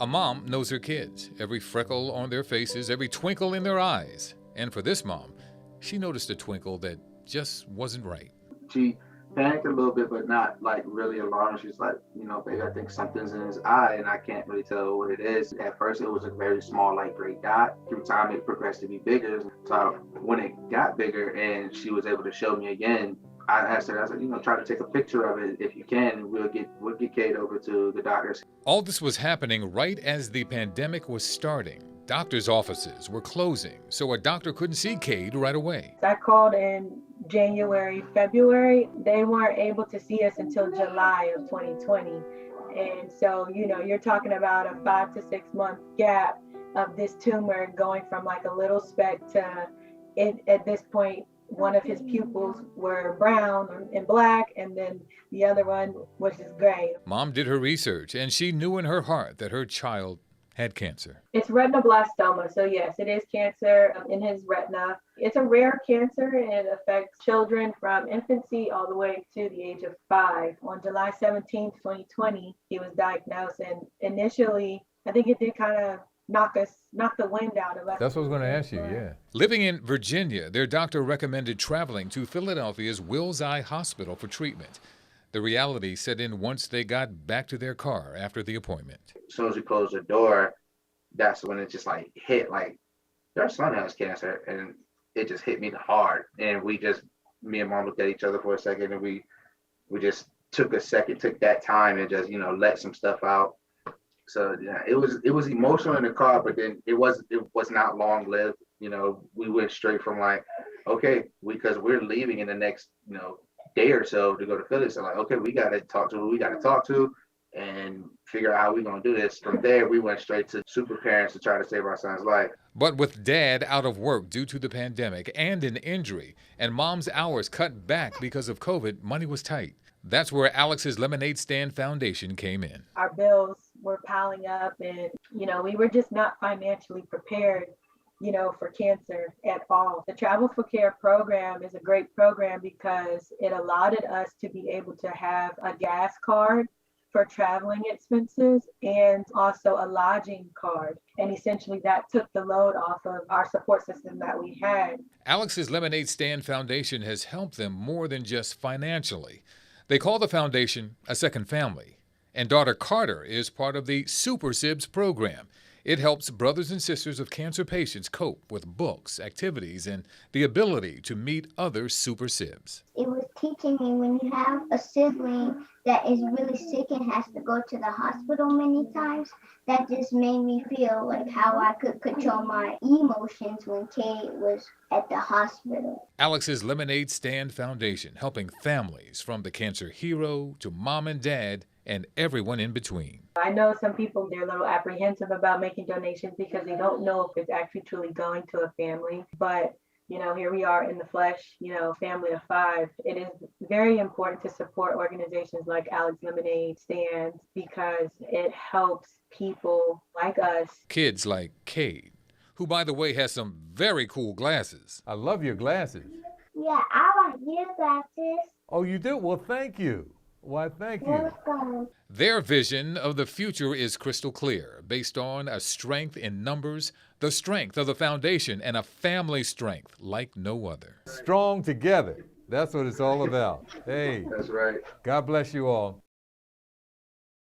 A mom knows her kids, every freckle on their faces, every twinkle in their eyes. And for this mom, she noticed a twinkle that just wasn't right. She panicked a little bit, but not like really alarmed. She's like, baby, I think something's in his eye and I can't really tell what it is. At first, it was a very small, like gray dot. Through time, it progressed to be bigger. So when it got bigger and she was able to show me again, I asked her, I said, try to take a picture of it if you can, and we'll get Kade over to the doctors. All this was happening right as the pandemic was starting. Doctors' offices were closing, so a doctor couldn't see Kade right away. I called in January, February. They weren't able to see us until July of 2020. And so, you're talking about a 5 to 6 month gap of this tumor going from like a little speck to, at this point, one of his pupils were brown and black, and then the other one was just gray. Mom did her research, and she knew in her heart that her child had cancer. It's retinoblastoma. So yes, it is cancer in his retina. It's a rare cancer, and it affects children from infancy all the way to the age of 5. On July 17th, 2020, he was diagnosed, and initially, I think it did kind of knock the wind out of us. That's what I was going to ask you, yeah. Living in Virginia, their doctor recommended traveling to Philadelphia's Wills Eye Hospital for treatment. The reality set in once they got back to their car after the appointment. As soon as we closed the door, that's when it just like hit, like, your son has cancer, and it just hit me hard. And me and Mom looked at each other for a second, and we just took that time and just, let some stuff out. So yeah, it was emotional in the car, but then it was not long lived. We went straight from like, okay, because we're leaving in the next, day or so to go to Philly. So like, okay, we got to talk to who we got to talk to and figure out how we're going to do this. From there, we went straight to super parents to try to save our son's life. But with Dad out of work due to the pandemic and an injury, and Mom's hours cut back because of COVID, money was tight. That's where Alex's Lemonade Stand Foundation came in. Our bills were piling up, and, we were just not financially prepared for cancer at all. The Travel for Care program is a great program because it allowed us to be able to have a gas card for traveling expenses and also a lodging card. And essentially that took the load off of our support system that we had. Alex's Lemonade Stand Foundation has helped them more than just financially. They call the foundation a second family. And daughter Carter is part of the SuperSibs Program. It helps brothers and sisters of cancer patients cope with books, activities, and the ability to meet other SuperSibs. It was teaching me when you have a sibling that is really sick and has to go to the hospital many times, that just made me feel like how I could control my emotions when Kade was at the hospital. Alex's Lemonade Stand Foundation, helping families from the cancer hero to mom and dad and everyone in between. I know some people, they're a little apprehensive about making donations because they don't know if it's actually truly going to a family. But, here we are in the flesh, family of 5. It is very important to support organizations like Alex Lemonade Stand because it helps people like us. Kids like Kade, who, by the way, has some very cool glasses. I love your glasses. Yeah, I like your glasses. Oh, you do? Well, thank you. Why, thank you. Welcome. Their vision of the future is crystal clear, based on a strength in numbers, the strength of the foundation, and a family strength like no other. Strong together. That's what it's all about. Hey. That's right. God bless you all.